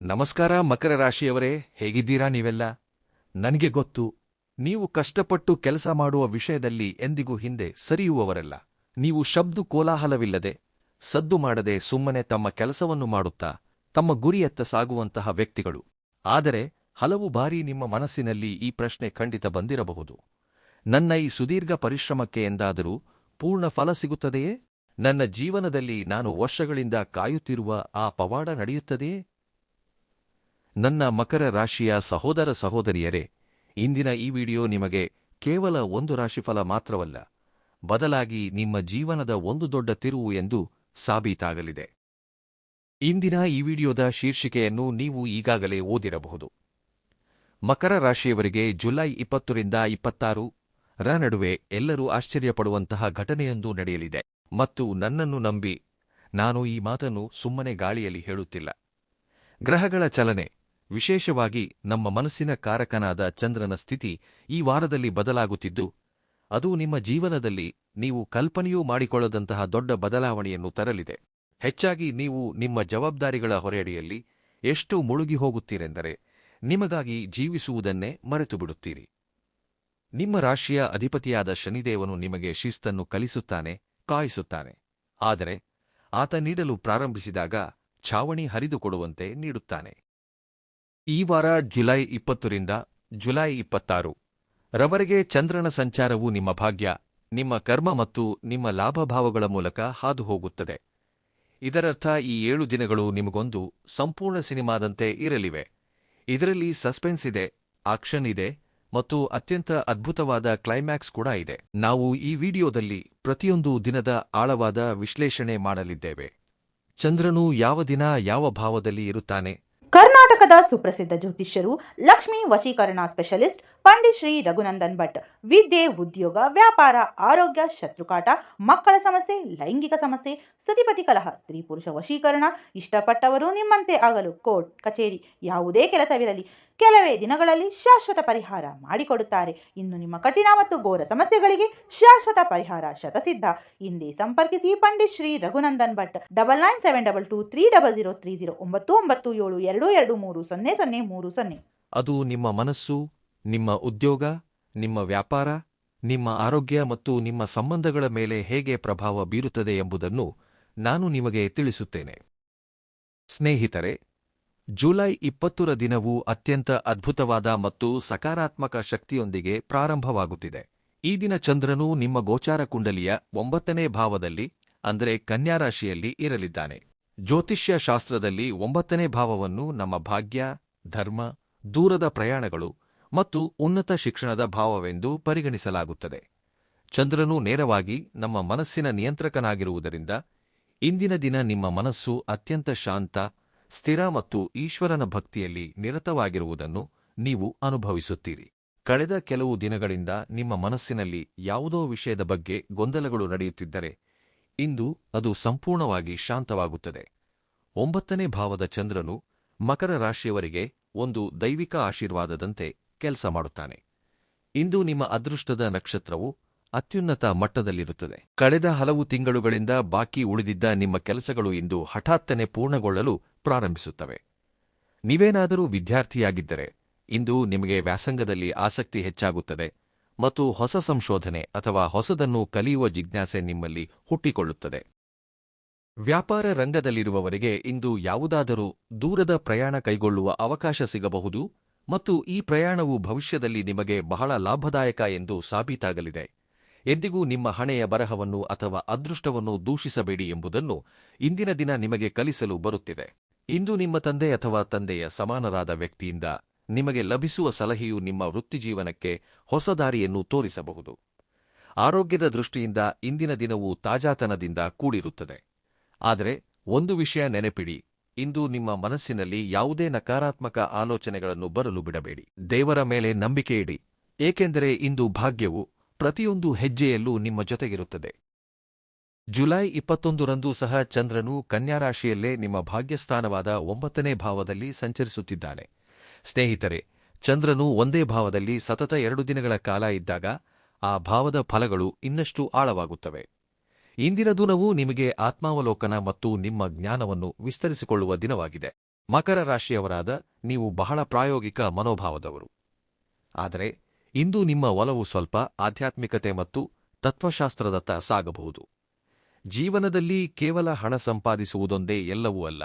ನಮಸ್ಕಾರ ಮಕರ ರಾಶಿಯವರೇ, ಹೇಗಿದ್ದೀರಾ ನೀವೆಲ್ಲ? ನನಗೆ ಗೊತ್ತು, ನೀವು ಕಷ್ಟಪಟ್ಟು ಕೆಲಸ ಮಾಡುವ ವಿಷಯದಲ್ಲಿ ಎಂದಿಗೂ ಹಿಂದೆ ಸರಿಯುವವರಲ್ಲ. ನೀವು ಶಬ್ದ ಕೋಲಾಹಲವಿಲ್ಲದೆ, ಸದ್ದು ಮಾಡದೆ ಸುಮ್ಮನೆ ತಮ್ಮ ಕೆಲಸವನ್ನು ಮಾಡುತ್ತಾ ತಮ್ಮ ಗುರಿಯತ್ತ ಸಾಗುವಂತಹ ವ್ಯಕ್ತಿಗಳು. ಆದರೆ ಹಲವು ಬಾರಿ ನಿಮ್ಮ ಮನಸ್ಸಿನಲ್ಲಿ ಈ ಪ್ರಶ್ನೆ ಖಂಡಿತ ಬಂದಿರಬಹುದು: ನನ್ನ ಈ ಸುದೀರ್ಘ ಪರಿಶ್ರಮಕ್ಕೆ ಎಂದಾದರೂ ಪೂರ್ಣ ಫಲ ಸಿಗುತ್ತದೆಯೇ? ನನ್ನ ಜೀವನದಲ್ಲಿ ನಾನು ವರ್ಷಗಳಿಂದ ಕಾಯುತ್ತಿರುವ ಆ ಪವಾಡ ನಡೆಯುತ್ತದೆಯೇ? ನನ್ನ ಮಕರ ರಾಶಿಯ ಸಹೋದರ ಸಹೋದರಿಯರೇ, ಇಂದಿನ ಈ ವಿಡಿಯೋ ನಿಮಗೆ ಕೇವಲ ಒಂದು ರಾಶಿಫಲ ಮಾತ್ರವಲ್ಲ, ಬದಲಾಗಿ ನಿಮ್ಮ ಜೀವನದ ಒಂದು ದೊಡ್ಡ ತಿರುವು ಎಂದು ಸಾಬೀತಾಗಲಿದೆ. ಇಂದಿನ ಈ ವಿಡಿಯೋದ ಶೀರ್ಷಿಕೆಯನ್ನು ನೀವು ಈಗಾಗಲೇ ಓದಿರಬಹುದು. ಮಕರ ರಾಶಿಯವರಿಗೆ ಜುಲೈ 20ರಿಂದ 26ರ ನಡುವೆ ಎಲ್ಲರೂ ಆಶ್ಚರ್ಯಪಡುವಂತಹ ಘಟನೆಯೊಂದು ನಡೆಯಲಿದೆ. ಮತ್ತು ನನ್ನನ್ನು ನಂಬಿ, ನಾನು ಈ ಮಾತನ್ನು ಸುಮ್ಮನೆ ಗಾಳಿಯಲ್ಲಿ ಹೇಳುತ್ತಿಲ್ಲ. ಗ್ರಹಗಳ ಚಲನೆ, ವಿಶೇಷವಾಗಿ ನಮ್ಮ ಮನಸ್ಸಿನ ಕಾರಕನಾದ ಚಂದ್ರನ ಸ್ಥಿತಿ ಈ ವಾರದಲ್ಲಿ ಬದಲಾಗುತ್ತಿದ್ದು, ಅದು ನಿಮ್ಮ ಜೀವನದಲ್ಲಿ ನೀವು ಕಲ್ಪನೆಯೂ ಮಾಡಿಕೊಳ್ಳದಂತಹ ದೊಡ್ಡ ಬದಲಾವಣೆಯನ್ನು ತರಲಿದೆ. ಹೆಚ್ಚಾಗಿ ನೀವು ನಿಮ್ಮ ಜವಾಬ್ದಾರಿಗಳ ಹೊರೆಯಡಿಯಲ್ಲಿ ಎಷ್ಟು ಮುಳುಗಿ ಹೋಗುತ್ತೀರೆಂದರೆ ನಿಮಗಾಗಿ ಜೀವಿಸುವುದನ್ನೇ ಮರೆತುಬಿಡುತ್ತೀರಿ. ನಿಮ್ಮ ರಾಶಿಯ ಅಧಿಪತಿಯಾದ ಶನಿದೇವನು ನಿಮಗೆ ಶಿಸ್ತನ್ನು ಕಲಿಸುತ್ತಾನೆ, ಕಾಯಿಸುತ್ತಾನೆ. ಆದರೆ ಆತ ನೀಡಲು ಪ್ರಾರಂಭಿಸಿದಾಗ ಛಾವಣಿ ಹರಿದುಕೊಡುವಂತೆ ನೀಡುತ್ತಾನೆ. ಈ ವಾರ ಜುಲೈ 20ರಿಂದ ಜುಲೈ 26ರವರೆಗೆ ಚಂದ್ರನ ಸಂಚಾರವು ನಿಮ್ಮ ಭಾಗ್ಯ, ನಿಮ್ಮ ಕರ್ಮ ಮತ್ತು ನಿಮ್ಮ ಲಾಭಭಾವಗಳ ಮೂಲಕ ಹಾದು ಹೋಗುತ್ತದೆ. ಇದರರ್ಥ ಈ 7 ದಿನಗಳು ನಿಮಗೊಂದು ಸಂಪೂರ್ಣ ಸಿನಿಮಾದಂತೆ ಇರಲಿವೆ. ಇದರಲ್ಲಿ ಸಸ್ಪೆನ್ಸ್ ಇದೆ, ಆಕ್ಷನ್ ಇದೆ ಮತ್ತು ಅತ್ಯಂತ ಅದ್ಭುತವಾದ ಕ್ಲೈಮ್ಯಾಕ್ಸ್ ಕೂಡ ಇದೆ. ನಾವು ಈ ವಿಡಿಯೋದಲ್ಲಿ ಪ್ರತಿಯೊಂದು ದಿನದ ಆಳವಾದ ವಿಶ್ಲೇಷಣೆ ಮಾಡಲಿದ್ದೇವೆ. ಚಂದ್ರನು ಯಾವ ದಿನ ಯಾವ ಭಾವದಲ್ಲಿ ಇರುತ್ತಾನೆ? ಕರ್ನಾಟಕದ ಸುಪ್ರಸಿದ್ಧ ಜ್ಯೋತಿಷ್ಯರು, ಲಕ್ಷ್ಮೀ ವಶೀಕರಣ ಸ್ಪೆಷಲಿಸ್ಟ್ ಪಂಡಿತ್ ಶ್ರೀ ರಘುನಂದನ್ ಭಟ್. ವಿದ್ಯೆ, ಉದ್ಯೋಗ, ವ್ಯಾಪಾರ, ಆರೋಗ್ಯ, ಶತ್ರುಕಾಟ, ಮಕ್ಕಳ ಸಮಸ್ಯೆ, ಲೈಂಗಿಕ ಸಮಸ್ಯೆ, ಸತಿಪತಿ ಕಲಹ, ಸ್ತ್ರೀ ಪುರುಷ ವಶೀಕರಣ, ಇಷ್ಟಪಟ್ಟವರು ನಿಮ್ಮಂತೆ ಆಗಲು ಕೋರ್ಟ್ ಕಚೇರಿ ಯಾವುದೇ ಕೆಲಸವಿರಲಿ ಕೆಲವೇ ದಿನಗಳಲ್ಲಿ ಶಾಶ್ವತ ಪರಿಹಾರ ಮಾಡಿಕೊಡುತ್ತಾರೆ. ಇನ್ನು ನಿಮ್ಮ ಕಠಿಣ ಮತ್ತು ಘೋರ ಸಮಸ್ಯೆಗಳಿಗೆ ಶಾಶ್ವತ ಪರಿಹಾರ ಶತಸಿದ್ಧ. ಹಿಂದೆ ಸಂಪರ್ಕಿಸಿ ಪಂಡಿತ್ ಶ್ರೀ ರಘುನಂದನ್ ಭಟ್. 9972230030 9972223030. ಅದು ನಿಮ್ಮ ಮನಸ್ಸು, ನಿಮ್ಮ ಉದ್ಯೋಗ, ನಿಮ್ಮ ವ್ಯಾಪಾರ, ನಿಮ್ಮ ಆರೋಗ್ಯ ಮತ್ತು ನಿಮ್ಮ ಸಂಬಂಧಗಳ ಮೇಲೆ ಹೇಗೆ ಪ್ರಭಾವ ಬೀರುತ್ತದೆ ಎಂಬುದನ್ನು ನಾನು ನಿಮಗೆ ತಿಳಿಸುತ್ತೇನೆ. ಸ್ನೇಹಿತರೆ, ಜುಲೈ 20ರ ದಿನವು ಅತ್ಯಂತ ಅದ್ಭುತವಾದ ಮತ್ತು ಸಕಾರಾತ್ಮಕ ಶಕ್ತಿಯೊಂದಿಗೆ ಪ್ರಾರಂಭವಾಗುತ್ತಿದೆ. ಈ ದಿನ ಚಂದ್ರನು ನಿಮ್ಮ ಗೋಚಾರ ಕುಂಡಲಿಯ 9ನೇ ಭಾವದಲ್ಲಿ, ಅಂದರೆ ಕನ್ಯಾ ರಾಶಿಯಲ್ಲಿ ಇರಲಿದ್ದಾನೆ. ಜ್ಯೋತಿಷ್ಯ ಶಾಸ್ತ್ರದಲ್ಲಿ 9ನೇ ಭಾವವನ್ನು ನಮ್ಮ ಭಾಗ್ಯ, ಧರ್ಮ, ದೂರದ ಪ್ರಯಾಣಗಳು ಮತ್ತು ಉನ್ನತ ಶಿಕ್ಷಣದ ಭಾವವೆಂದು ಪರಿಗಣಿಸಲಾಗುತ್ತದೆ. ಚಂದ್ರನು ನೇರವಾಗಿ ನಮ್ಮ ಮನಸ್ಸಿನ ನಿಯಂತ್ರಕನಾಗಿರುವುದರಿಂದ ಇಂದಿನ ದಿನ ನಿಮ್ಮ ಮನಸ್ಸು ಅತ್ಯಂತ ಶಾಂತ, ಸ್ಥಿರ ಮತ್ತು ಈಶ್ವರನ ಭಕ್ತಿಯಲ್ಲಿ ನಿರತವಾಗಿರುವುದನ್ನು ನೀವು ಅನುಭವಿಸುತ್ತೀರಿ. ಕಳೆದ ಕೆಲವು ದಿನಗಳಿಂದ ನಿಮ್ಮ ಮನಸ್ಸಿನಲ್ಲಿ ಯಾವುದೋ ವಿಷಯದ ಬಗ್ಗೆ ಗೊಂದಲಗಳು ನಡೆಯುತ್ತಿದ್ದರೆ ಇಂದು ಅದು ಸಂಪೂರ್ಣವಾಗಿ ಶಾಂತವಾಗುತ್ತದೆ. 9ನೇ ಭಾವದ ಚಂದ್ರನು ಮಕರ ರಾಶಿಯವರಿಗೆ ಒಂದು ದೈವಿಕ ಆಶೀರ್ವಾದದಂತೆ ಕೆಲಸ ಮಾಡುತ್ತಾನೆ. ಇಂದು ನಿಮ್ಮ ಅದೃಷ್ಟದ ನಕ್ಷತ್ರವು ಅತ್ಯುನ್ನತ ಮಟ್ಟದಲ್ಲಿರುತ್ತದೆ. ಕಳೆದ ಹಲವು ತಿಂಗಳುಗಳಿಂದ ಬಾಕಿ ಉಳಿದಿದ್ದ ನಿಮ್ಮ ಕೆಲಸಗಳು ಇಂದು ಹಠಾತ್ತನೆ ಪೂರ್ಣಗೊಳ್ಳಲು ಪ್ರಾರಂಭಿಸುತ್ತವೆ. ನೀವೇನಾದರೂ ವಿದ್ಯಾರ್ಥಿಯಾಗಿದ್ದರೆ ಇಂದು ನಿಮಗೆ ವ್ಯಾಸಂಗದಲ್ಲಿ ಆಸಕ್ತಿ ಹೆಚ್ಚಾಗುತ್ತದೆ ಮತ್ತು ಹೊಸ ಸಂಶೋಧನೆ ಅಥವಾ ಹೊಸದನ್ನು ಕಲಿಯುವ ಜಿಜ್ಞಾಸೆ ನಿಮ್ಮಲ್ಲಿ ಹುಟ್ಟಿಕೊಳ್ಳುತ್ತದೆ. ವ್ಯಾಪಾರ ರಂಗದಲ್ಲಿರುವವರಿಗೆ ಇಂದು ಯಾವುದಾದರೂ ದೂರದ ಪ್ರಯಾಣ ಕೈಗೊಳ್ಳುವ ಅವಕಾಶ ಸಿಗಬಹುದು ಮತ್ತು ಈ ಪ್ರಯಾಣವು ಭವಿಷ್ಯದಲ್ಲಿ ನಿಮಗೆ ಬಹಳ ಲಾಭದಾಯಕ ಎಂದು ಸಾಬೀತಾಗಲಿದೆ. ಎಂದಿಗೂ ನಿಮ್ಮ ಹಣೆಯ ಬರಹವನ್ನು ಅಥವಾ ಅದೃಷ್ಟವನ್ನು ದೂಷಿಸಬೇಡಿ ಎಂಬುದನ್ನು ಇಂದಿನ ದಿನ ನಿಮಗೆ ಕಲಿಸಲು ಬರುತ್ತಿದೆ. ಇಂದು ನಿಮ್ಮ ತಂದೆ ಅಥವಾ ತಂದೆಯ ಸಮಾನರಾದ ವ್ಯಕ್ತಿಯಿಂದ ನಿಮಗೆ ಲಭಿಸುವ ಸಲಹೆಯು ನಿಮ್ಮ ವೃತ್ತಿಜೀವನಕ್ಕೆ ಹೊಸ ದಾರಿಯನ್ನು ತೋರಿಸಬಹುದು. ಆರೋಗ್ಯದ ದೃಷ್ಟಿಯಿಂದ ಇಂದಿನ ದಿನವು ತಾಜಾತನದಿಂದ ಕೂಡಿರುತ್ತದೆ. ಆದರೆ ಒಂದು ವಿಷಯ ನೆನಪಿಡಿ, ಇಂದು ನಿಮ್ಮ ಮನಸ್ಸಿನಲ್ಲಿ ಯಾವುದೇ ನಕಾರಾತ್ಮಕ ಆಲೋಚನೆಗಳನ್ನು ಬರಲು ಬಿಡಬೇಡಿ. ದೇವರ ಮೇಲೆ ನಂಬಿಕೆ ಇಡಿ, ಏಕೆಂದರೆ ಇಂದು ಭಾಗ್ಯವು ಪ್ರತಿಯೊಂದು ಹೆಜ್ಜೆಯಲ್ಲೂ ನಿಮ್ಮ ಜೊತೆಗಿರುತ್ತದೆ. ಜುಲೈ 21ರಂದು ಸಹ ಚಂದ್ರನು ಕನ್ಯಾ ರಾಶಿಯಲ್ಲೇ ನಿಮ್ಮ ಭಾಗ್ಯಸ್ಥಾನವಾದ 9ನೇ ಭಾವದಲ್ಲಿ ಸಂಚರಿಸುತ್ತಿದ್ದಾನೆ. ಸ್ನೇಹಿತರೆ, ಚಂದ್ರನು ಒಂದೇ ಭಾವದಲ್ಲಿ ಸತತ 2 ದಿನಗಳ ಕಾಲ ಇದ್ದಾಗ ಆ ಭಾವದ ಫಲಗಳು ಇನ್ನಷ್ಟು ಆಳವಾಗುತ್ತವೆ. ಇಂದಿನ ದಿನವು ನಿಮಗೆ ಆತ್ಮಾವಲೋಕನ ಮತ್ತು ನಿಮ್ಮ ಜ್ಞಾನವನ್ನು ವಿಸ್ತರಿಸಿಕೊಳ್ಳುವ ದಿನವಾಗಿದೆ. ಮಕರ ರಾಶಿಯವರಾದ ನೀವು ಬಹಳ ಪ್ರಾಯೋಗಿಕ ಮನೋಭಾವದವರು. ಆದರೆ ಇಂದು ನಿಮ್ಮ ಒಲವು ಸ್ವಲ್ಪ ಆಧ್ಯಾತ್ಮಿಕತೆ ಮತ್ತು ತತ್ವಶಾಸ್ತ್ರದತ್ತ ಸಾಗಬಹುದು. ಜೀವನದಲ್ಲಿ ಕೇವಲ ಹಣ ಸಂಪಾದಿಸುವುದೊಂದೇ ಎಲ್ಲವೂ ಅಲ್ಲ,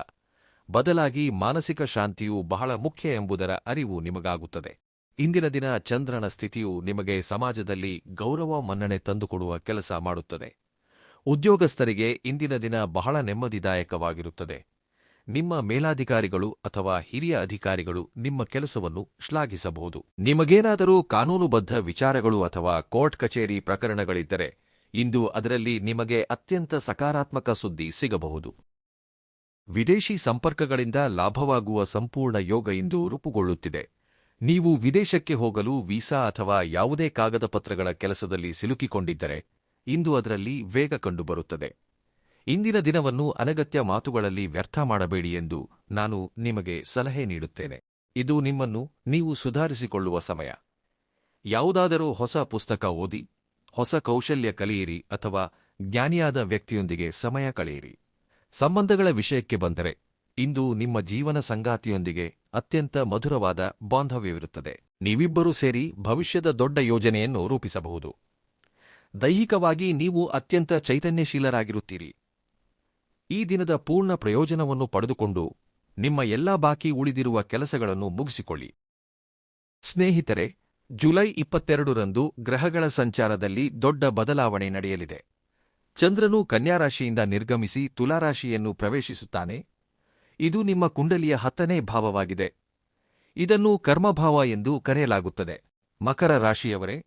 ಬದಲಾಗಿ ಮಾನಸಿಕ ಶಾಂತಿಯೂ ಬಹಳ ಮುಖ್ಯ ಎಂಬುದರ ಅರಿವು ನಿಮಗಾಗುತ್ತದೆ. ಇಂದಿನ ದಿನ ಚಂದ್ರನ ಸ್ಥಿತಿಯು ನಿಮಗೆ ಸಮಾಜದಲ್ಲಿ ಗೌರವ ಮನ್ನಣೆ ತಂದುಕೊಡುವ ಕೆಲಸ ಮಾಡುತ್ತದೆ. ಉದ್ಯೋಗಸ್ಥರಿಗೆ ಇಂದಿನ ದಿನ ಬಹಳ ನೆಮ್ಮದಿದಾಯಕವಾಗಿರುತ್ತದೆ. ನಿಮ್ಮ ಮೇಲಾಧಿಕಾರಿಗಳು ಅಥವಾ ಹಿರಿಯ ಅಧಿಕಾರಿಗಳು ನಿಮ್ಮ ಕೆಲಸವನ್ನು ಶ್ಲಾಘಿಸಬಹುದು. ನಿಮಗೇನಾದರೂ ಕಾನೂನುಬದ್ಧ ವಿಚಾರಗಳು ಅಥವಾ ಕೋರ್ಟ್ ಕಚೇರಿ ಪ್ರಕರಣಗಳಿದ್ದರೆ ಇಂದು ಅದರಲ್ಲಿ ನಿಮಗೆ ಅತ್ಯಂತ ಸಕಾರಾತ್ಮಕ ಸುದ್ದಿ ಸಿಗಬಹುದು. ವಿದೇಶಿ ಸಂಪರ್ಕಗಳಿಂದ ಲಾಭವಾಗುವ ಸಂಪೂರ್ಣ ಯೋಗ ಇಂದು ರೂಪುಗೊಳ್ಳುತ್ತಿದೆ. ನೀವು ವಿದೇಶಕ್ಕೆ ಹೋಗಲು ವೀಸಾ ಅಥವಾ ಯಾವುದೇ ಕಾಗದ ಪತ್ರಗಳ ಕೆಲಸದಲ್ಲಿ ಸಿಲುಕಿಕೊಂಡಿದ್ದರೆ ಇಂದು ಅದರಲ್ಲಿ ವೇಗ ಕಂಡುಬರುತ್ತದೆ. ಇಂದಿನ ದಿನವನ್ನು ಅನಗತ್ಯ ಮಾತುಗಳಲ್ಲಿ ವ್ಯರ್ಥ ಮಾಡಬೇಡಿ ಎಂದು ನಾನು ನಿಮಗೆ ಸಲಹೆ ನೀಡುತ್ತೇನೆ. ಇದು ನಿಮ್ಮನ್ನು ನೀವು ಸುಧಾರಿಸಿಕೊಳ್ಳುವ ಸಮಯ. ಯಾವುದಾದರೂ ಹೊಸ ಪುಸ್ತಕ ಓದಿ, ಹೊಸ ಕೌಶಲ್ಯ ಕಲಿಯಿರಿ ಅಥವಾ ಜ್ಞಾನಿಯಾದ ವ್ಯಕ್ತಿಯೊಂದಿಗೆ ಸಮಯ ಕಳೆಯಿರಿ. ಸಂಬಂಧಗಳ ವಿಷಯಕ್ಕೆ ಬಂದರೆ ಇಂದು ನಿಮ್ಮ ಜೀವನ ಸಂಗಾತಿಯೊಂದಿಗೆ ಅತ್ಯಂತ ಮಧುರವಾದ ಬಾಂಧವ್ಯವಿರುತ್ತದೆ. ನೀವಿಬ್ಬರೂ ಸೇರಿ ಭವಿಷ್ಯದ ದೊಡ್ಡ ಯೋಜನೆಯನ್ನು ರೂಪಿಸಬಹುದು. ದೈಹಿಕವಾಗಿ ನೀವು ಅತ್ಯಂತ ಚೈತನ್ಯಶೀಲರಾಗಿರುತ್ತೀರಿ. ಈ ದಿನದ ಪೂರ್ಣ ಪ್ರಯೋಜನವನ್ನು ಪಡೆದುಕೊಂಡು ನಿಮ್ಮ ಎಲ್ಲಾ ಬಾಕಿ ಉಳಿದಿರುವ ಕೆಲಸಗಳನ್ನು ಮುಗಿಸಿಕೊಳ್ಳಿ. ಸ್ನೇಹಿತರೆ, ಜುಲೈ 22ರಂದು ಗ್ರಹಗಳ ಸಂಚಾರದಲ್ಲಿ ದೊಡ್ಡ ಬದಲಾವಣೆ ನಡೆಯಲಿದೆ. ಚಂದ್ರನು ಕನ್ಯಾರಾಶಿಯಿಂದ ನಿರ್ಗಮಿಸಿ ತುಲಾರಾಶಿಯನ್ನು ಪ್ರವೇಶಿಸುತ್ತಾನೆ. ಇದು ನಿಮ್ಮ ಕುಂಡಲಿಯ 10ನೇ ಭಾವವಾಗಿದೆ. ಇದನ್ನು ಕರ್ಮಭಾವ ಎಂದು ಕರೆಯಲಾಗುತ್ತದೆ. ಮಕರ ರಾಶಿಯವರೇ,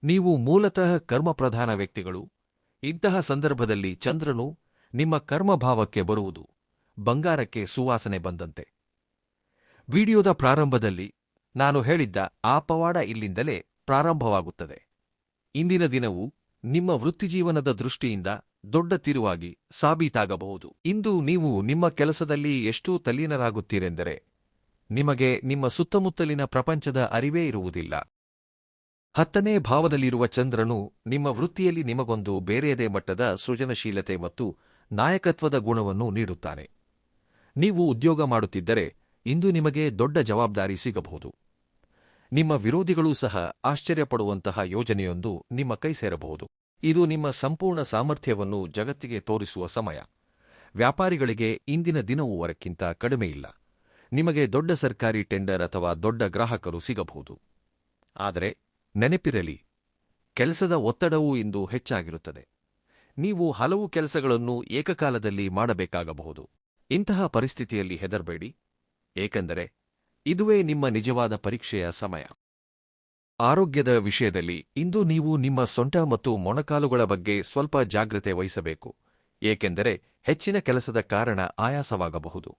ನೀವು ಮೂಲತಃ ಕರ್ಮಪ್ರಧಾನ ವ್ಯಕ್ತಿಗಳು. ಇಂತಹ ಸಂದರ್ಭದಲ್ಲಿ ಚಂದ್ರನು ನಿಮ್ಮ ಕರ್ಮಭಾವಕ್ಕೆ ಬರುವುದು ಬಂಗಾರಕ್ಕೆ ಸುವಾಸನೆ ಬಂದಂತೆ. ವಿಡಿಯೋದ ಪ್ರಾರಂಭದಲ್ಲಿ ನಾನು ಹೇಳಿದ್ದ ಆ ಪವಾಡ ಇಲ್ಲಿಂದಲೇ ಪ್ರಾರಂಭವಾಗುತ್ತದೆ. ಇಂದಿನ ದಿನವು ನಿಮ್ಮ ವೃತ್ತಿಜೀವನದ ದೃಷ್ಟಿಯಿಂದ ದೊಡ್ಡ ತಿರುವಾಗಿ ಸಾಬೀತಾಗಬಹುದು. ಇಂದು ನೀವು ನಿಮ್ಮ ಕೆಲಸದಲ್ಲಿ ಎಷ್ಟು ತಲ್ಲೀನರಾಗುತ್ತೀರೆಂದರೆ ನಿಮಗೆ ನಿಮ್ಮ ಸುತ್ತಮುತ್ತಲಿನ ಪ್ರಪಂಚದ ಅರಿವೇ ಇರುವುದಿಲ್ಲ. 10ನೇ ಭಾವದಲ್ಲಿರುವ ಚಂದ್ರನು ನಿಮ್ಮ ವೃತ್ತಿಯಲ್ಲಿ ನಿಮಗೊಂದು ಬೇರೆಯದೇ ಮಟ್ಟದ ಸೃಜನಶೀಲತೆ ಮತ್ತು ನಾಯಕತ್ವದ ಗುಣವನ್ನು ನೀಡುತ್ತಾನೆ. ನೀವು ಉದ್ಯೋಗ ಮಾಡುತ್ತಿದ್ದರೆ ಇಂದು ನಿಮಗೆ ದೊಡ್ಡ ಜವಾಬ್ದಾರಿ ಸಿಗಬಹುದು. ನಿಮ್ಮ ವಿರೋಧಿಗಳೂ ಸಹ ಆಶ್ಚರ್ಯಪಡುವಂತಹ ಯೋಜನೆಯೊಂದು ನಿಮ್ಮ ಕೈ ಸೇರಬಹುದು. ಇದು ನಿಮ್ಮ ಸಂಪೂರ್ಣ ಸಾಮರ್ಥ್ಯವನ್ನು ಜಗತ್ತಿಗೆ ತೋರಿಸುವ ಸಮಯ. ವ್ಯಾಪಾರಿಗಳಿಗೆ ಇಂದಿನ ದಿನವೂ ವರಕ್ಕಿಂತ ಕಡಿಮೆಯಿಲ್ಲ. ನಿಮಗೆ ದೊಡ್ಡ ಸರ್ಕಾರಿ ಟೆಂಡರ್ ಅಥವಾ ದೊಡ್ಡ ಗ್ರಾಹಕರು ಸಿಗಬಹುದು. ಆದರೆ ನೆನಪಿರಲಿ, ಕೆಲಸದ ಒತ್ತಡವೂ ಇಂದು ಹೆಚ್ಚಾಗಿರುತ್ತದೆ. ನೀವು ಹಲವು ಕೆಲಸಗಳನ್ನು ಏಕಕಾಲದಲ್ಲಿ ಮಾಡಬೇಕಾಗಬಹುದು. ಇಂತಹ ಪರಿಸ್ಥಿತಿಯಲ್ಲಿ ಹೆದರಬೇಡಿ, ಏಕೆಂದರೆ ಇದುವೇ ನಿಮ್ಮ ನಿಜವಾದ ಪರೀಕ್ಷೆಯ ಸಮಯ. ಆರೋಗ್ಯದ ವಿಷಯದಲ್ಲಿ ಇಂದು ನೀವು ನಿಮ್ಮ ಸೊಂಟ ಮತ್ತು ಮೊಣಕಾಲುಗಳ ಬಗ್ಗೆ ಸ್ವಲ್ಪ ಜಾಗ್ರತೆ ವಹಿಸಬೇಕು, ಏಕೆಂದರೆ ಹೆಚ್ಚಿನ ಕೆಲಸದ ಕಾರಣ ಆಯಾಸವಾಗಬಹುದು.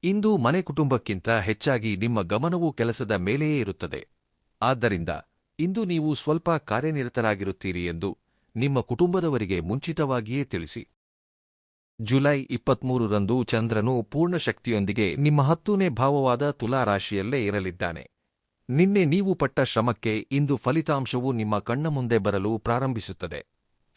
ಇಂದು ಮನೆ ಕುಟುಂಬಕ್ಕಿಂತ ಹೆಚ್ಚಾಗಿ ನಿಮ್ಮ ಗಮನವು ಕೆಲಸದ ಮೇಲೆಯೇ ಇರುತ್ತದೆ. ಆದ್ದರಿಂದ ಇಂದು ನೀವು ಸ್ವಲ್ಪ ಕಾರ್ಯನಿರತರಾಗಿರುತ್ತೀರಿ ಎಂದು ನಿಮ್ಮ ಕುಟುಂಬದವರಿಗೆ ಮುಂಚಿತವಾಗಿಯೇ ತಿಳಿಸಿ. ಜುಲೈ 23ರಂದು ಚಂದ್ರನು ಪೂರ್ಣ ಶಕ್ತಿಯೊಂದಿಗೆ ನಿಮ್ಮ 10ನೇ ಭಾವವಾದ ತುಲಾರಾಶಿಯಲ್ಲೇ ಇರಲಿದ್ದಾನೆ. ನಿನ್ನೆ ನೀವು ಪಟ್ಟ ಶ್ರಮಕ್ಕೆ ಇಂದು ಫಲಿತಾಂಶವು ನಿಮ್ಮ ಕಣ್ಣ ಮುಂದೆ ಬರಲು ಪ್ರಾರಂಭಿಸುತ್ತದೆ.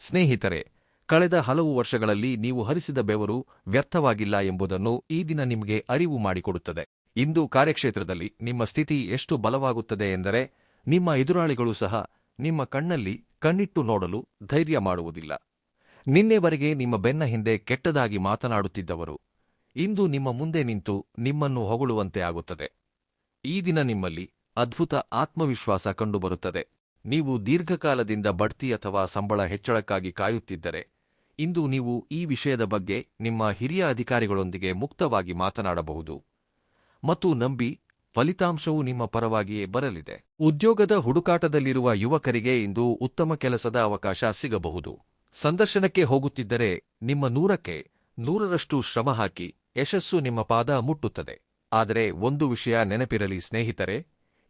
ಸ್ನೇಹಿತರೆ, ಕಳೆದ ಹಲವು ವರ್ಷಗಳಲ್ಲಿ ನೀವು ಹರಿಸಿದ ಬೆವರು ವ್ಯರ್ಥವಾಗಿಲ್ಲ ಎಂಬುದನ್ನು ಈ ದಿನ ನಿಮಗೆ ಅರಿವು ಮಾಡಿಕೊಡುತ್ತದೆ. ಇಂದು ಕಾರ್ಯಕ್ಷೇತ್ರದಲ್ಲಿ ನಿಮ್ಮ ಸ್ಥಿತಿ ಎಷ್ಟು ಬಲವಾಗುತ್ತದೆ ಎಂದರೆ ನಿಮ್ಮ ಎದುರಾಳಿಗಳು ಸಹ ನಿಮ್ಮ ಕಣ್ಣಲ್ಲಿ ಕಣ್ಣಿಟ್ಟು ನೋಡಲು ಧೈರ್ಯ ಮಾಡುವುದಿಲ್ಲ. ನಿನ್ನೆವರೆಗೆ ನಿಮ್ಮ ಬೆನ್ನ ಹಿಂದೆ ಕೆಟ್ಟದಾಗಿ ಮಾತನಾಡುತ್ತಿದ್ದವರು ಇಂದು ನಿಮ್ಮ ಮುಂದೆ ನಿಂತು ನಿಮ್ಮನ್ನು ಹೊಗಳುವಂತೆ ಆಗುತ್ತದೆ. ಈ ದಿನ ನಿಮ್ಮಲ್ಲಿ ಅದ್ಭುತ ಆತ್ಮವಿಶ್ವಾಸ ಕಂಡುಬರುತ್ತದೆ. ನೀವು ದೀರ್ಘಕಾಲದಿಂದ ಬಡ್ತಿ ಅಥವಾ ಸಂಬಳ ಹೆಚ್ಚಳಕ್ಕಾಗಿ ಕಾಯುತ್ತಿದ್ದರೆ ಇಂದು ನೀವು ಈ ವಿಷಯದ ಬಗ್ಗೆ ನಿಮ್ಮ ಹಿರಿಯ ಅಧಿಕಾರಿಗಳೊಂದಿಗೆ ಮುಕ್ತವಾಗಿ ಮಾತನಾಡಬಹುದು ಮತ್ತು ನಂಬಿ, ಫಲಿತಾಂಶವು ನಿಮ್ಮ ಪರವಾಗಿಯೇ ಬರಲಿದೆ. ಉದ್ಯೋಗದ ಹುಡುಕಾಟದಲ್ಲಿರುವ ಯುವಕರಿಗೆ ಇಂದು ಉತ್ತಮ ಕೆಲಸದ ಅವಕಾಶ ಸಿಗಬಹುದು. ಸಂದರ್ಶನಕ್ಕೆ ಹೋಗುತ್ತಿದ್ದರೆ ನಿಮ್ಮ 100ಕ್ಕೆ 100ರಷ್ಟು ಶ್ರಮ ಹಾಕಿ ಯಶಸ್ಸು ನಿಮ್ಮ ಪಾದ ಮುಟ್ಟುತ್ತದೆ. ಆದರೆ ಒಂದು ವಿಷಯ ನೆನಪಿರಲಿ ಸ್ನೇಹಿತರೆ,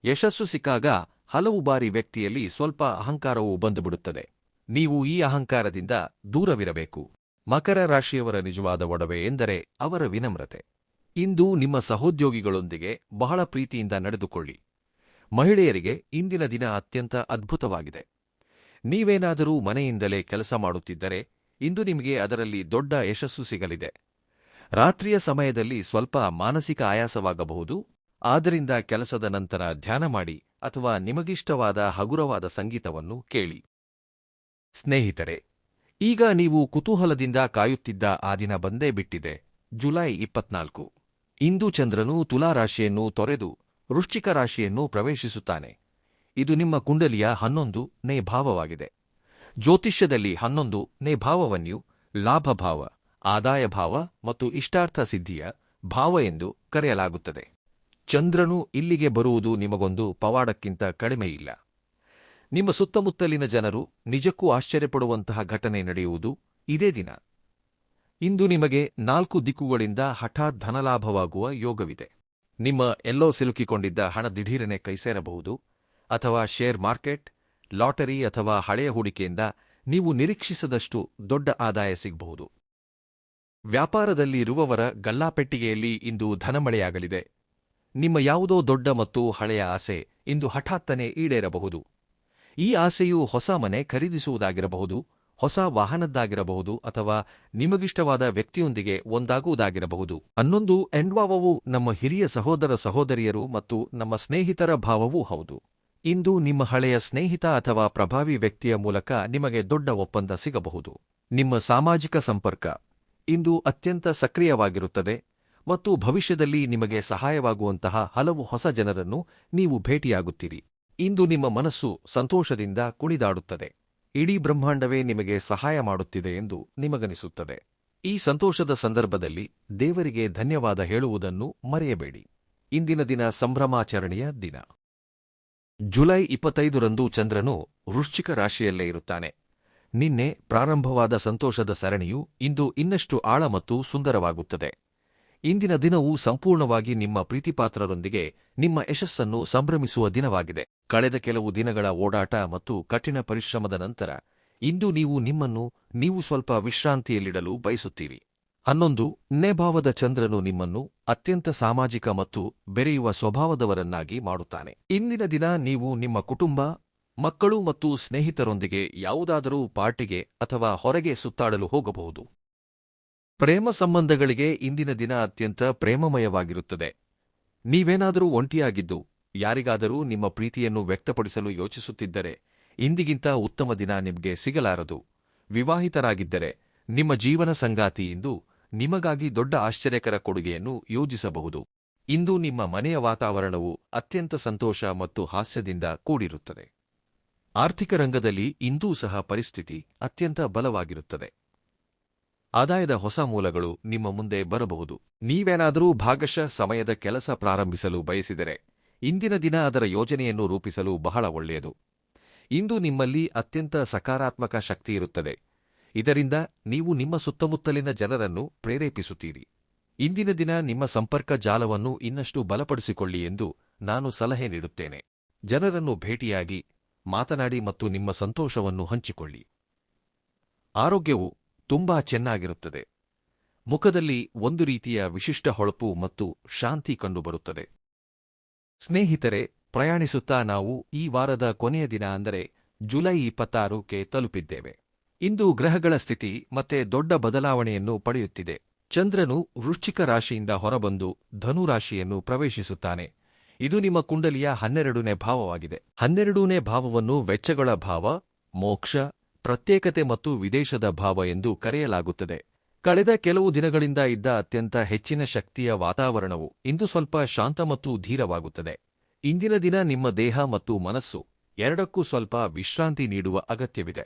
ಯಶಸ್ಸು ಸಿಕ್ಕಾಗ ಹಲವು ಬಾರಿ ವ್ಯಕ್ತಿಯಲ್ಲಿ ಸ್ವಲ್ಪ ಅಹಂಕಾರವೂ ಬಂದುಬಿಡುತ್ತದೆ. ನೀವು ಈ ಅಹಂಕಾರದಿಂದ ದೂರವಿರಬೇಕು. ಮಕರ ರಾಶಿಯವರ ನಿಜವಾದ ಒಡವೆ ಎಂದರೆ ಅವರ ವಿನಮ್ರತೆ. ಇಂದು ನಿಮ್ಮ ಸಹೋದ್ಯೋಗಿಗಳೊಂದಿಗೆ ಬಹಳ ಪ್ರೀತಿಯಿಂದ ನಡೆದುಕೊಳ್ಳಿ. ಮಹಿಳೆಯರಿಗೆ ಇಂದಿನ ದಿನ ಅತ್ಯಂತ ಅದ್ಭುತವಾಗಿದೆ. ನೀವೇನಾದರೂ ಮನೆಯಿಂದಲೇ ಕೆಲಸ ಮಾಡುತ್ತಿದ್ದರೆ ಇಂದು ನಿಮಗೆ ಅದರಲ್ಲಿ ದೊಡ್ಡ ಯಶಸ್ಸು ಸಿಗಲಿದೆ. ರಾತ್ರಿಯ ಸಮಯದಲ್ಲಿ ಸ್ವಲ್ಪ ಮಾನಸಿಕ ಆಯಾಸವಾಗಬಹುದು, ಆದ್ದರಿಂದ ಕೆಲಸದ ನಂತರ ಧ್ಯಾನ ಮಾಡಿ ಅಥವಾ ನಿಮಗಿಷ್ಟವಾದ ಹಗುರವಾದ ಸಂಗೀತವನ್ನು ಕೇಳಿ. ಸ್ನೇಹಿತರೆ, ಈಗ ನೀವು ಕುತೂಹಲದಿಂದ ಕಾಯುತ್ತಿದ್ದ ಆ ದಿನ ಬಂದೇ ಬಿಟ್ಟಿದೆ. ಜುಲೈ 24. ಇಂದು ಚಂದ್ರನು ತುಲಾರಾಶಿಯನ್ನು ತೊರೆದು ವೃಶ್ಚಿಕ ರಾಶಿಯನ್ನು ಪ್ರವೇಶಿಸುತ್ತಾನೆ. ಇದು ನಿಮ್ಮ ಕುಂಡಲಿಯ 11ನೇ ಭಾವವಾಗಿದೆ. ಜ್ಯೋತಿಷ್ಯದಲ್ಲಿ 11ನೇ ಭಾವವನ್ನು ಲಾಭಭಾವ, ಆದಾಯ ಭಾವ ಮತ್ತು ಇಷ್ಟಾರ್ಥ ಸಿದ್ಧಿಯ ಭಾವ ಎಂದು ಕರೆಯಲಾಗುತ್ತದೆ. ಚಂದ್ರನು ಇಲ್ಲಿಗೆ ಬರುವುದು ನಿಮಗೊಂದು ಪವಾಡಕ್ಕಿಂತ ಕಡಿಮೆಯಿಲ್ಲ. ನಿಮ್ಮ ಸುತ್ತಮುತ್ತಲಿನ ಜನರು ನಿಜಕ್ಕೂ ಆಶ್ಚರ್ಯಪಡುವಂತಹ ಘಟನೆ ನಡೆಯುವುದು ಇದೇ ದಿನ. ಇಂದು ನಿಮಗೆ 4 ದಿಕ್ಕುಗಳಿಂದ ಹಠಾತ್ ಧನಲಾಭವಾಗುವ ಯೋಗವಿದೆ. ನಿಮ್ಮ ಎಲ್ಲೋ ಸಿಲುಕಿಕೊಂಡಿದ್ದ ಹಣ ದಿಢೀರನೆ ಕೈಸೇರಬಹುದು, ಅಥವಾ ಶೇರ್ ಮಾರ್ಕೆಟ್, ಲಾಟರಿ ಅಥವಾ ಹಳೆಯ ಹೂಡಿಕೆಯಿಂದ ನೀವು ನಿರೀಕ್ಷಿಸದಷ್ಟು ದೊಡ್ಡ ಆದಾಯ ಸಿಗಬಹುದು. ವ್ಯಾಪಾರದಲ್ಲಿ ಇರುವವರ ಗಲ್ಲಾಪೆಟ್ಟಿಗೆಯಲ್ಲಿ ಇಂದು ಧನಮಳೆಯಾಗಲಿದೆ. ನಿಮ್ಮ ಯಾವುದೋ ದೊಡ್ಡ ಮತ್ತು ಹಳೆಯ ಆಸೆ ಇಂದು ಹಠಾತ್ತನೆ ಈಡೇರಬಹುದು. ಈ ಆಸೆಯು ಹೊಸ ಮನೆ ಖರೀದಿಸುವುದಾಗಿರಬಹುದು, ಹೊಸ ವಾಹನದ್ದಾಗಿರಬಹುದು ಅಥವಾ ನಿಮಗಿಷ್ಟವಾದ ವ್ಯಕ್ತಿಯೊಂದಿಗೆ ಒಂದಾಗುವುದಾಗಿರಬಹುದು. 11 ಎಂಡ್ವಾವವು ನಮ್ಮ ಹಿರಿಯ ಸಹೋದರ ಸಹೋದರಿಯರು ಮತ್ತು ನಮ್ಮ ಸ್ನೇಹಿತರ ಭಾವವೂ ಹೌದು. ಇಂದು ನಿಮ್ಮ ಹಳೆಯ ಸ್ನೇಹಿತ ಅಥವಾ ಪ್ರಭಾವಿ ವ್ಯಕ್ತಿಯ ಮೂಲಕ ನಿಮಗೆ ದೊಡ್ಡ ಒಪ್ಪಂದ ಸಿಗಬಹುದು. ನಿಮ್ಮ ಸಾಮಾಜಿಕ ಸಂಪರ್ಕ ಇಂದು ಅತ್ಯಂತ ಸಕ್ರಿಯವಾಗಿರುತ್ತದೆ ಮತ್ತು ಭವಿಷ್ಯದಲ್ಲಿ ನಿಮಗೆ ಸಹಾಯವಾಗುವಂತಹ ಹಲವು ಹೊಸ ಜನರನ್ನು ನೀವು ಭೇಟಿಯಾಗುತ್ತೀರಿ. ಇಂದು ನಿಮ್ಮ ಮನಸ್ಸು ಸಂತೋಷದಿಂದ ಕುಣಿದಾಡುತ್ತದೆ. ಇಡೀ ಬ್ರಹ್ಮಾಂಡವೇ ನಿಮಗೆ ಸಹಾಯ ಮಾಡುತ್ತಿದೆ ಎಂದು ನಿಮಗನಿಸುತ್ತದೆ. ಈ ಸಂತೋಷದ ಸಂದರ್ಭದಲ್ಲಿ ದೇವರಿಗೆ ಧನ್ಯವಾದ ಹೇಳುವುದನ್ನು ಮರೆಯಬೇಡಿ. ಇಂದಿನ ದಿನ ಸಂಭ್ರಮಾಚರಣೆಯ ದಿನ. ಜುಲೈ 25ರಂದು ಚಂದ್ರನು ವೃಶ್ಚಿಕ ರಾಶಿಯಲ್ಲೇ ಇರುತ್ತಾನೆ. ನಿನ್ನೆ ಪ್ರಾರಂಭವಾದ ಸಂತೋಷದ ಸರಣಿಯು ಇಂದು ಇನ್ನಷ್ಟು ಆಳ ಮತ್ತು ಸುಂದರವಾಗುತ್ತದೆ. ಇಂದಿನ ದಿನವು ಸಂಪೂರ್ಣವಾಗಿ ನಿಮ್ಮ ಪ್ರೀತಿಪಾತ್ರರೊಂದಿಗೆ ನಿಮ್ಮ ಯಶಸ್ಸನ್ನು ಸಂಭ್ರಮಿಸುವ ದಿನವಾಗಿದೆ. ಕಳೆದ ಕೆಲವು ದಿನಗಳ ಓಡಾಟ ಮತ್ತು ಕಠಿಣ ಪರಿಶ್ರಮದ ನಂತರ ಇಂದು ನೀವು ಸ್ವಲ್ಪ ವಿಶ್ರಾಂತಿಯಲ್ಲಿಡಲು ಬಯಸುತ್ತೀರಿ. 11ನೇ ಭಾವದ ಚಂದ್ರನು ನಿಮ್ಮನ್ನು ಅತ್ಯಂತ ಸಾಮಾಜಿಕ ಮತ್ತು ಬೆರೆಯುವ ಸ್ವಭಾವದವರನ್ನಾಗಿ ಮಾಡುತ್ತಾನೆ. ಇಂದಿನ ದಿನ ನೀವು ನಿಮ್ಮ ಕುಟುಂಬ, ಮಕ್ಕಳು ಮತ್ತು ಸ್ನೇಹಿತರೊಂದಿಗೆ ಯಾವುದಾದರೂ ಪಾರ್ಟಿಗೆ ಅಥವಾ ಹೊರಗೆ ಸುತ್ತಾಡಲು ಹೋಗಬಹುದು. ಪ್ರೇಮ ಸಂಬಂಧಗಳಿಗೆ ಇಂದಿನ ದಿನ ಅತ್ಯಂತ ಪ್ರೇಮಮಯವಾಗಿರುತ್ತದೆ. ನೀವೇನಾದರೂ ಒಂಟಿಯಾಗಿದ್ದು ಯಾರಿಗಾದರೂ ನಿಮ್ಮ ಪ್ರೀತಿಯನ್ನು ವ್ಯಕ್ತಪಡಿಸಲು ಯೋಚಿಸುತ್ತಿದ್ದರೆ ಇಂದಿಗಿಂತ ಉತ್ತಮ ದಿನ ನಿಮಗೆ ಸಿಗಲಾರದು. ವಿವಾಹಿತರಾಗಿದ್ದರೆ ನಿಮ್ಮ ಜೀವನ ಸಂಗಾತಿ ಇಂದು ನಿಮಗಾಗಿ ದೊಡ್ಡ ಆಶ್ಚರ್ಯಕರ ಕೊಡುಗೆಯನ್ನು ಯೋಜಿಸಬಹುದು. ಇಂದು ನಿಮ್ಮ ಮನೆಯ ವಾತಾವರಣವು ಅತ್ಯಂತ ಸಂತೋಷ ಮತ್ತು ಹಾಸ್ಯದಿಂದ ಕೂಡಿರುತ್ತದೆ. ಆರ್ಥಿಕ ರಂಗದಲ್ಲಿ ಇಂದೂ ಸಹ ಪರಿಸ್ಥಿತಿ ಅತ್ಯಂತ ಬಲವಾಗಿರುತ್ತದೆ. ಆದಾಯದ ಹೊಸ ಮೂಲಗಳು ನಿಮ್ಮ ಮುಂದೆ ಬರಬಹುದು. ನೀವೇನಾದರೂ ಭಾಗಶಃ ಸಮಯದ ಕೆಲಸ ಪ್ರಾರಂಭಿಸಲು ಬಯಸಿದರೆ ಇಂದಿನ ದಿನ ಅದರ ಯೋಜನೆಯನ್ನು ರೂಪಿಸಲು ಬಹಳ ಒಳ್ಳೆಯದು. ಇಂದು ನಿಮ್ಮಲ್ಲಿ ಅತ್ಯಂತ ಸಕಾರಾತ್ಮಕ ಶಕ್ತಿಯಿರುತ್ತದೆ. ಇದರಿಂದ ನೀವು ನಿಮ್ಮ ಸುತ್ತಮುತ್ತಲಿನ ಜನರನ್ನು ಪ್ರೇರೇಪಿಸುತ್ತೀರಿ. ಇಂದಿನ ದಿನ ನಿಮ್ಮ ಸಂಪರ್ಕ ಜಾಲವನ್ನು ಇನ್ನಷ್ಟು ಬಲಪಡಿಸಿಕೊಳ್ಳಿ ಎಂದು ನಾನು ಸಲಹೆ ನೀಡುತ್ತೇನೆ. ಜನರನ್ನು ಭೇಟಿಯಾಗಿ, ಮಾತನಾಡಿ ಮತ್ತು ನಿಮ್ಮ ಸಂತೋಷವನ್ನು ಹಂಚಿಕೊಳ್ಳಿ. ಆರೋಗ್ಯವು ತುಂಬಾ ಚೆನ್ನಾಗಿರುತ್ತದೆ. ಮುಖದಲ್ಲಿ ಒಂದು ರೀತಿಯ ವಿಶಿಷ್ಟ ಹೊಳಪು ಮತ್ತು ಶಾಂತಿ ಕಂಡುಬರುತ್ತದೆ. ಸ್ನೇಹಿತರೆ, ಪ್ರಯಾಣಿಸುತ್ತಾ ನಾವು ಈ ವಾರದ ಕೊನೆಯ ದಿನ ಅಂದರೆ ಜುಲೈ 26ಕ್ಕೆ ತಲುಪಿದ್ದೇವೆ. ಇಂದು ಗ್ರಹಗಳ ಸ್ಥಿತಿ ಮತ್ತೆ ದೊಡ್ಡ ಬದಲಾವಣೆಯನ್ನು ಪಡೆಯುತ್ತಿದೆ. ಚಂದ್ರನು ವೃಶ್ಚಿಕ ರಾಶಿಯಿಂದ ಹೊರಬಂದು ಧನು ರಾಶಿಯನ್ನು ಪ್ರವೇಶಿಸುತ್ತಾನೆ. ಇದು ನಿಮ್ಮ ಕುಂಡಲಿಯ 12ನೇ ಭಾವವಾಗಿದೆ. 12ನೇ ಭಾವವನ್ನು ವೆಚ್ಚಗಳ ಭಾವ, ಮೋಕ್ಷ, ಪ್ರತ್ಯೇಕತೆ ಮತ್ತು ವಿದೇಶದ ಭಾವ ಎಂದು ಕರೆಯಲಾಗುತ್ತದೆ. ಕಳೆದ ಕೆಲವು ದಿನಗಳಿಂದ ಇದ್ದ ಅತ್ಯಂತ ಹೆಚ್ಚಿನ ಶಕ್ತಿಯ ವಾತಾವರಣವು ಇಂದು ಸ್ವಲ್ಪ ಶಾಂತ ಮತ್ತು ಧೀರವಾಗುತ್ತದೆ. ಇಂದಿನ ದಿನ ನಿಮ್ಮ ದೇಹ ಮತ್ತು ಮನಸ್ಸು ಎರಡಕ್ಕೂ ಸ್ವಲ್ಪ ವಿಶ್ರಾಂತಿ ನೀಡುವ ಅಗತ್ಯವಿದೆ.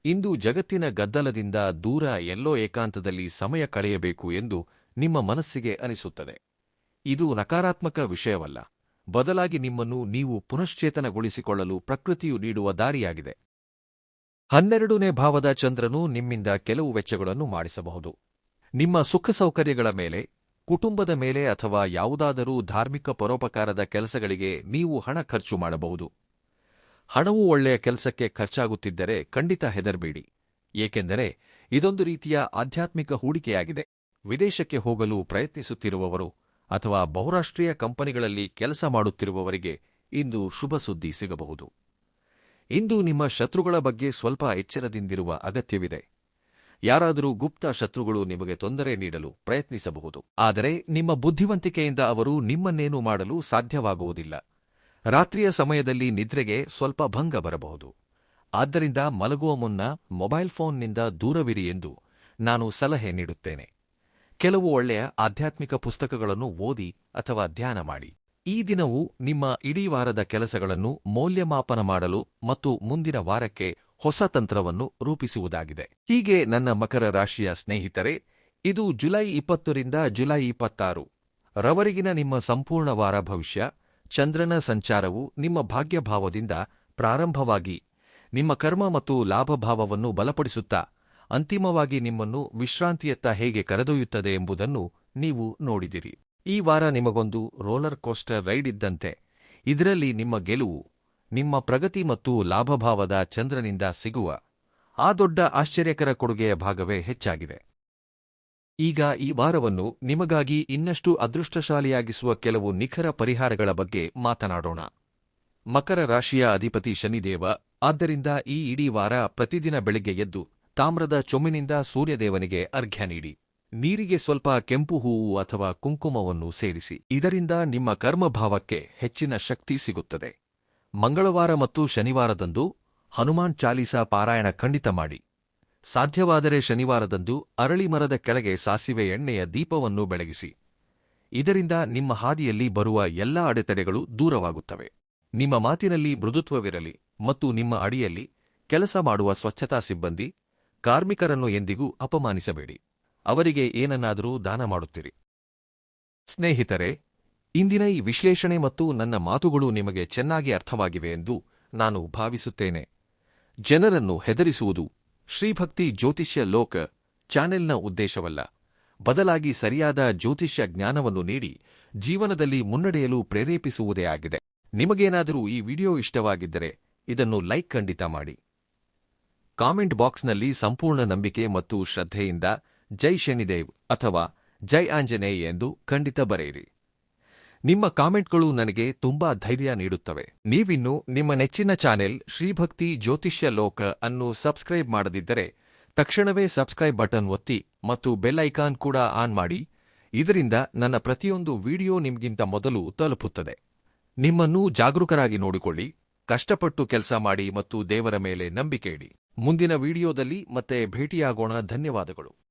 ಇಂದು ಜಗತ್ತಿನ ಗದ್ದಲದಿಂದ ದೂರ ಎಲ್ಲೋ ಏಕಾಂತದಲ್ಲಿ ಸಮಯ ಕಳೆಯಬೇಕು ಎಂದು ನಿಮ್ಮ ಮನಸ್ಸಿಗೆ ಅನಿಸುತ್ತದೆ. ಇದು ನಕಾರಾತ್ಮಕ ವಿಷಯವಲ್ಲ, ಬದಲಾಗಿ ನಿಮ್ಮನ್ನು ನೀವು ಪುನಶ್ಚೇತನಗೊಳಿಸಿಕೊಳ್ಳಲು ಪ್ರಕೃತಿಯು ನೀಡುವ ದಾರಿಯಾಗಿದೆ. 12ನೇ ಭಾವದ ಚಂದ್ರನು ನಿಮ್ಮಿಂದ ಕೆಲವು ವೆಚ್ಚಗಳನ್ನು ಮಾಡಿಸಬಹುದು. ನಿಮ್ಮ ಸುಖ ಸೌಕರ್ಯಗಳ ಮೇಲೆ, ಕುಟುಂಬದ ಮೇಲೆ ಅಥವಾ ಯಾವುದಾದರೂ ಧಾರ್ಮಿಕ ಪರೋಪಕಾರದ ಕೆಲಸಗಳಿಗೆ ನೀವು ಹಣ ಖರ್ಚು ಮಾಡಬಹುದು. ಹಣವು ಒಳ್ಳೆಯ ಕೆಲಸಕ್ಕೆ ಖರ್ಚಾಗುತ್ತಿದ್ದರೆ ಖಂಡಿತ ಹೆದರಬೇಡಿ, ಏಕೆಂದರೆ ಇದೊಂದು ರೀತಿಯ ಆಧ್ಯಾತ್ಮಿಕ ಹೂಡಿಕೆಯಾಗಿದೆ. ವಿದೇಶಕ್ಕೆ ಹೋಗಲು ಪ್ರಯತ್ನಿಸುತ್ತಿರುವವರು ಅಥವಾ ಬಹುರಾಷ್ಟ್ರೀಯ ಕಂಪನಿಗಳಲ್ಲಿ ಕೆಲಸ ಮಾಡುತ್ತಿರುವವರಿಗೆ ಇಂದು ಶುಭ ಸುದ್ದಿ ಸಿಗಬಹುದು. ಇಂದು ನಿಮ್ಮ ಶತ್ರುಗಳ ಬಗ್ಗೆ ಸ್ವಲ್ಪ ಎಚ್ಚರದಿಂದಿರುವ ಅಗತ್ಯವಿದೆ. ಯಾರಾದರೂ ಗುಪ್ತ ಶತ್ರುಗಳು ನಿಮಗೆ ತೊಂದರೆ ನೀಡಲು ಪ್ರಯತ್ನಿಸಬಹುದು. ಆದರೆ ನಿಮ್ಮ ಬುದ್ಧಿವಂತಿಕೆಯಿಂದ ಅವರು ನಿಮ್ಮನ್ನೇನೂ ಮಾಡಲು ಸಾಧ್ಯವಾಗುವುದಿಲ್ಲ. ರಾತ್ರಿಯ ಸಮಯದಲ್ಲಿ ನಿದ್ರೆಗೆ ಸ್ವಲ್ಪ ಭಂಗ ಬರಬಹುದು. ಆದ್ದರಿಂದ ಮಲಗುವ ಮುನ್ನ ಮೊಬೈಲ್ ಫೋನ್ನಿಂದ ದೂರವಿರಿ ಎಂದು ನಾನು ಸಲಹೆ ನೀಡುತ್ತೇನೆ. ಕೆಲವು ಒಳ್ಳೆಯ ಆಧ್ಯಾತ್ಮಿಕ ಪುಸ್ತಕಗಳನ್ನು ಓದಿ ಅಥವಾ ಧ್ಯಾನ ಮಾಡಿ. ಈ ದಿನವು ನಿಮ್ಮ ಇಡೀ ವಾರದ ಕೆಲಸಗಳನ್ನು ಮೌಲ್ಯಮಾಪನ ಮಾಡಲು ಮತ್ತು ಮುಂದಿನ ವಾರಕ್ಕೆ ಹೊಸ ತಂತ್ರವನ್ನು ರೂಪಿಸುವುದಾಗಿದೆ. ಹೀಗೆ ನನ್ನ ಮಕರ ರಾಶಿಯ ಸ್ನೇಹಿತರೆ, ಇದು ಜುಲೈ 20ರಿಂದ ಜುಲೈ 26 ರವರೆಗಿನ ನಿಮ್ಮ ಸಂಪೂರ್ಣ ವಾರ ಭವಿಷ್ಯ. ಚಂದ್ರನ ಸಂಚಾರವು ನಿಮ್ಮ ಭಾಗ್ಯಭಾವದಿಂದ ಪ್ರಾರಂಭವಾಗಿ ನಿಮ್ಮ ಕರ್ಮ ಮತ್ತು ಲಾಭಭಾವವನ್ನು ಬಲಪಡಿಸುತ್ತಾ ಅಂತಿಮವಾಗಿ ನಿಮ್ಮನ್ನು ವಿಶ್ರಾಂತಿಯತ್ತ ಹೇಗೆ ಕರೆದೊಯ್ಯುತ್ತದೆ ಎಂಬುದನ್ನು ನೀವು ನೋಡಿದಿರಿ. ಈ ವಾರ ನಿಮಗೊಂದು ರೋಲರ್ ಕೋಸ್ಟರ್ ರೈಡ್ ಇದ್ದಂತೆ. ಇದರಲ್ಲಿ ನಿಮ್ಮ ಗೆಲುವು ನಿಮ್ಮ ಪ್ರಗತಿ ಮತ್ತು ಲಾಭಭಾವದ ಚಂದ್ರನಿಂದ ಸಿಗುವ ಆ ದೊಡ್ಡ ಆಶ್ಚರ್ಯಕರ ಕೊಡುಗೆಯ ಭಾಗವೇ ಹೆಚ್ಚಾಗಿದೆ. ಈಗ ಈ ವಾರವನ್ನು ನಿಮಗಾಗಿ ಇನ್ನಷ್ಟು ಅದೃಷ್ಟಶಾಲಿಯಾಗಿಸುವ ಕೆಲವು ನಿಖರ ಪರಿಹಾರಗಳ ಬಗ್ಗೆ ಮಾತನಾಡೋಣ. ಮಕರ ರಾಶಿಯ ಅಧಿಪತಿ ಶನಿದೇವ. ಆದ್ದರಿಂದ ಈ ಇಡೀ ವಾರ ಪ್ರತಿದಿನ ಬೆಳಿಗ್ಗೆ ಎದ್ದು ತಾಮ್ರದ ಚೊಂಬಿನಿಂದ ಸೂರ್ಯದೇವನಿಗೆ ಅರ್ಘ್ಯ ನೀಡಿ. ನೀರಿಗೆ ಸ್ವಲ್ಪ ಕೆಂಪು ಹೂವು ಅಥವಾ ಕುಂಕುಮವನ್ನು ಸೇರಿಸಿ. ಇದರಿಂದ ನಿಮ್ಮ ಕರ್ಮಭಾವಕ್ಕೆ ಹೆಚ್ಚಿನ ಶಕ್ತಿ ಸಿಗುತ್ತದೆ. ಮಂಗಳವಾರ ಮತ್ತು ಶನಿವಾರದಂದು ಹನುಮಾನ್ ಚಾಲೀಸಾ ಪಾರಾಯಣ ಖಂಡಿತ ಮಾಡಿ. ಸಾಧ್ಯವಾದರೆ ಶನಿವಾರದಂದು ಅರಳಿ ಮರದ ಕೆಳಗೆ ಸಾಸಿವೆ ಎಣ್ಣೆಯ ದೀಪವನ್ನು ಬೆಳಗಿಸಿ. ಇದರಿಂದ ನಿಮ್ಮ ಹಾದಿಯಲ್ಲಿ ಬರುವ ಎಲ್ಲಾ ಅಡೆತಡೆಗಳು ದೂರವಾಗುತ್ತವೆ. ನಿಮ್ಮ ಮಾತಿನಲ್ಲಿ ಮೃದುತ್ವವಿರಲಿ ಮತ್ತು ನಿಮ್ಮ ಅಡಿಯಲ್ಲಿ ಕೆಲಸ ಮಾಡುವ ಸ್ವಚ್ಛತಾ ಸಿಬ್ಬಂದಿ, ಕಾರ್ಮಿಕರನ್ನು ಎಂದಿಗೂ ಅಪಮಾನಿಸಬೇಡಿ. ಅವರಿಗೆ ಏನನ್ನಾದರೂ ದಾನ ಮಾಡುತ್ತಿರಿ. ಸ್ನೇಹಿತರೆ, ಇಂದಿನ ಈ ವಿಶ್ಲೇಷಣೆ ಮತ್ತು ನನ್ನ ಮಾತುಗಳು ನಿಮಗೆ ಚೆನ್ನಾಗಿ ಅರ್ಥವಾಗಿವೆ ಎಂದು ನಾನು ಭಾವಿಸುತ್ತೇನೆ. ಜನರನ್ನು ಹೆದರಿಸುವುದು ಶ್ರೀಭಕ್ತಿ ಜ್ಯೋತಿಷ್ಯ ಲೋಕ ಚಾನೆಲ್ನ ಉದ್ದೇಶವಲ್ಲ. ಬದಲಾಗಿ ಸರಿಯಾದ ಜ್ಯೋತಿಷ್ಯ ಜ್ಞಾನವನ್ನು ನೀಡಿ ಜೀವನದಲ್ಲಿ ಮುನ್ನಡೆಯಲು ಪ್ರೇರೇಪಿಸುವುದೇ ಆಗಿದೆ. ನಿಮಗೇನಾದರೂ ಈ ವಿಡಿಯೋ ಇಷ್ಟವಾಗಿದ್ದರೆ ಇದನ್ನು ಲೈಕ್ ಖಂಡಿತ ಮಾಡಿ. ಕಾಮೆಂಟ್ ಬಾಕ್ಸ್ನಲ್ಲಿ ಸಂಪೂರ್ಣ ನಂಬಿಕೆ ಮತ್ತು ಶ್ರದ್ಧೆಯಿಂದ ಜೈ ಶನಿದೇವ್ ಅಥವಾ ಜೈ ಆಂಜನೇಯ ಎಂದು ಖಂಡಿತ ಬರೆಯಿರಿ. ನಿಮ್ಮ ಕಾಮೆಂಟ್ಗಳು ನನಗೆ ತುಂಬಾ ಧೈರ್ಯ ನೀಡುತ್ತವೆ. ನೀವಿನ್ನೂ ನಿಮ್ಮ ನೆಚ್ಚಿನ ಚಾನೆಲ್ ಶ್ರೀಭಕ್ತಿ ಜ್ಯೋತಿಷ್ಯ ಲೋಕ ಅನ್ನು ಸಬ್ಸ್ಕ್ರೈಬ್ ಮಾಡದಿದ್ದರೆ ತಕ್ಷಣವೇ ಸಬ್ಸ್ಕ್ರೈಬ್ ಬಟನ್ ಒತ್ತಿ ಮತ್ತು ಬೆಲ್ ಐಕಾನ್ ಕೂಡ ಆನ್ ಮಾಡಿ. ಇದರಿಂದ ನನ್ನ ಪ್ರತಿಯೊಂದು ವಿಡಿಯೋ ನಿಮ್ಗಿಂತ ಮೊದಲು ತಲುಪುತ್ತದೆ. ನಿಮ್ಮನ್ನೂ ಜಾಗರೂಕರಾಗಿ ನೋಡಿಕೊಳ್ಳಿ, ಕಷ್ಟಪಟ್ಟು ಕೆಲಸ ಮಾಡಿ ಮತ್ತು ದೇವರ ಮೇಲೆ ನಂಬಿಕೆ ಇಡಿ. ಮುಂದಿನ ವಿಡಿಯೋದಲ್ಲಿ ಮತ್ತೆ ಭೇಟಿಯಾಗೋಣ. ಧನ್ಯವಾದಗಳು.